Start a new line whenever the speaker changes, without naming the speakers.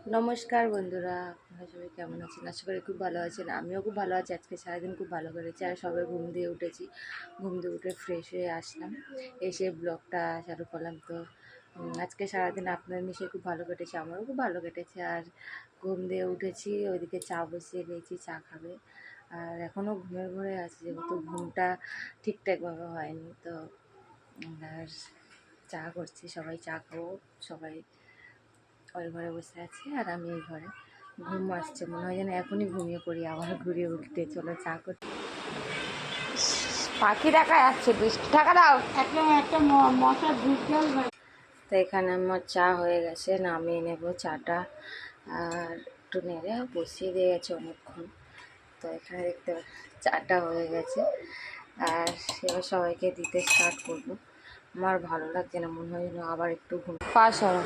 নমস্কার বন্ধুরা, আপনারা সবাই কেমন আছেন? আশা করি খুব ভালো আছেন। আমিও খুব ভালো আছি। আজকে সারাদিন খুব ভালো করেছি আর সবাই ঘুম দিয়ে উঠেছি। ঘুম দিয়ে উঠে ফ্রেশ হয়ে আসলাম, এসে ব্লগটা চালু করলাম। তো আজকে সারাদিন আপনার নিশ্চয়ই খুব ভালো কেটেছে, আমারও খুব ভালো কেটেছে। আর ঘুম দিয়ে উঠেছি, ওইদিকে চা বসিয়ে দিয়েছি, চা খাবে। আর এখনও ঘুমের ঘরে আছে, যেহেতু ঘুমটা ঠিকঠাকভাবে হয়নি। তো আর চা করছি, সবাই চা খাবো। সবাই ওই ঘরে বসে আছে আর আমি এই ঘরে। ঘুম আসছে, মনে হয় যেন এখনই ঘুমিয়ে পড়ি, আবার ঘুরিয়ে উঠতে। চলো চা করতে। পাখি দেখা যাচ্ছে, বৃষ্টি টাকা দাও একটা মশা ঢুকলেও। তো এখানে আমার চা হয়ে গেছে, নামিয়ে নেব চাটা। আর একটু নেড়ে বসিয়ে দিয়ে গেছে অনেকক্ষণ। তো এখানে দেখতে চাটা হয়ে গেছে, আর এবার সবাইকে দিতে স্টার্ট করবো। আমার ভালো লাগছে না, মনে হয় যেন আবার একটু ঘুম পাস হয়।